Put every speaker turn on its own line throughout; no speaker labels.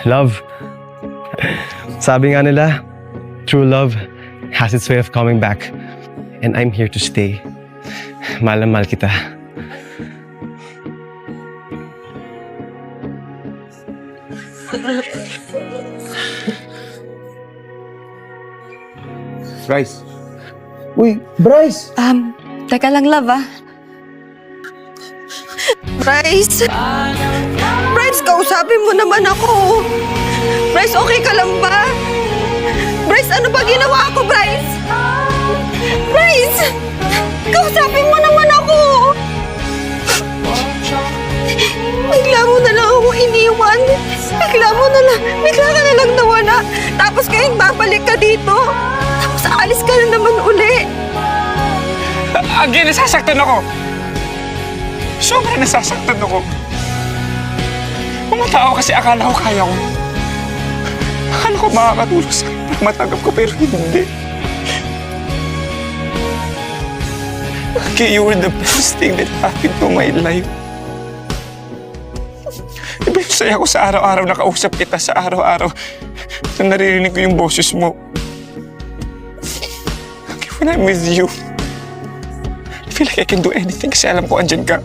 Love. Sabi nga nila, true love has its way of coming back. And I'm here to stay. Mahal na mahal kita.
Bryce. Uy, Bryce!
Teka lang, love, ah.
Bryce! Bryce, kausapin mo naman ako. Bryce, okay ka lang ba? Bryce, ano ba ginawa ko, Bryce? Bryce! Kausapin mo naman ako! Bigla mo na lang ako iniwan. Bigla ka na lang nawala. Tapos ngayon babalik ka dito. Tapos aalis ka na naman uli.
Again, nasasaktan ako! Sobrang nasasaktan ako. Mga tao kasi akala ko kaya ko. Akala ko makakatulong sa akin para matanggap ko, pero hindi. Okay, you were the best thing that happened to my life. Iba yung saya ko sa araw-araw na kausap kita, sa araw-araw na naririnig ko yung boses mo. Okay, when I'm with you, I feel like I can do anything kasi alam ko andyan ka.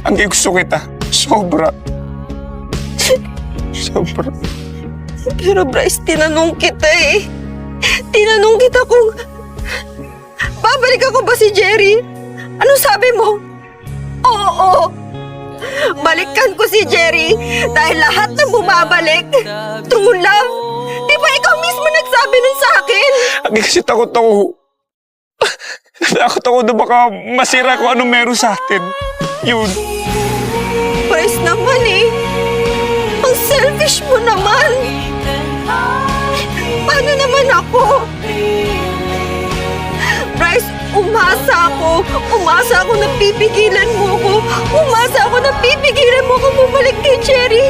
Ang gusto kita. Sobra. Sobra.
Pero Bryce, tinanong kita eh. Tinanong kita kung babalik ako ba si Jerry? Anong sabi mo? Oo. Balikan ko si Jerry dahil lahat ng bumabalik, true love. Di ba ikaw mismo nagsabi nun sa akin?
Ang kasi takot ako. Takot ako na baka masira kung anong meron sa atin. Yun.
Bryce naman eh. Ang selfish mo naman. Paano naman ako? Bryce, umasa ako na pipigilan mo ko. Umasa ako na pipigilan mo ko bumalik kay Jerry.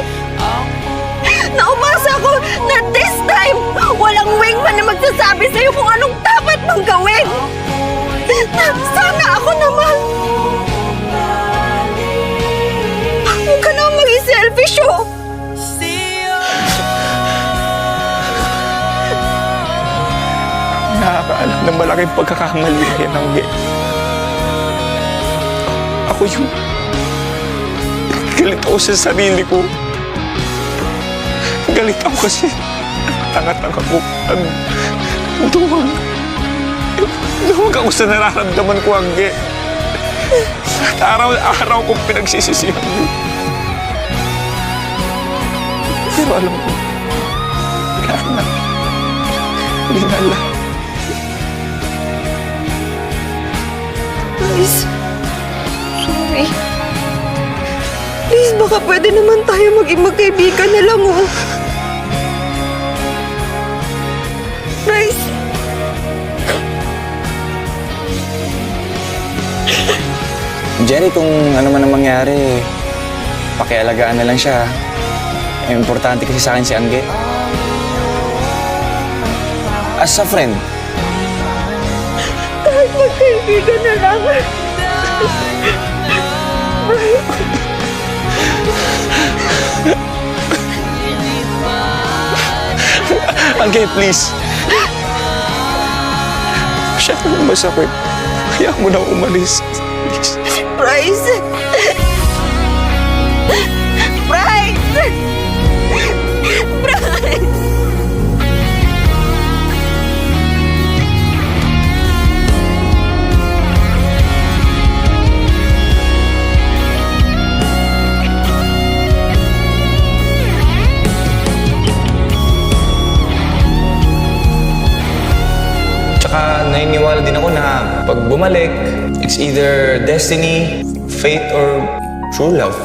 Na umasa ako na this time, walang wingman na magsasabi sa'yo kung anong dapat mong gawin. Sana ako naman. Huwag ka na maging selfish, oh.
Nakakaalam ng malaking pagkakamali yan ang Ako yung galit ako sa sarili ko. Galit ako kasi tanga-tanga ko. Duwag ako sa nararamdaman ko, Angge. At araw-araw kong pinagsisisihan mo. Pero alam ko, wala na. Hindi na lang.
Please. Sorry. Please, baka pwede naman tayo maging magkaibigan na lang, oh. Bryce.
Jerry, kung ano man ang mangyari, pakialagaan na lang siya. Importante kasi sa akin si Angge. As a friend.
Kahit magkaibigan na lang.
Angge, please. Masyadong masakit. Kaya mo na umalis. Please.
Bryce! Bryce! Bryce!
Tsaka naniniwala din ako na pag bumalik, it's either destiny, fate, or true love.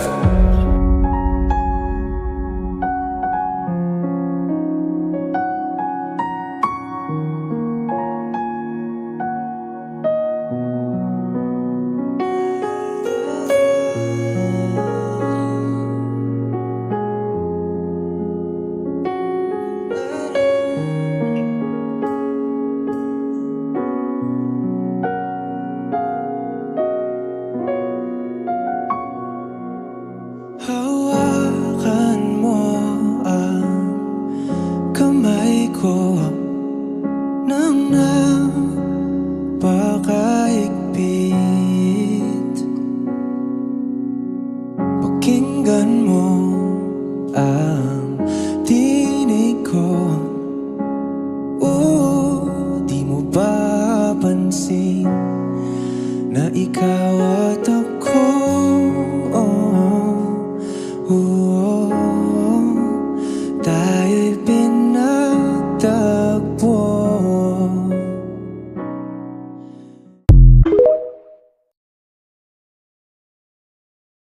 mapansin na ikaw at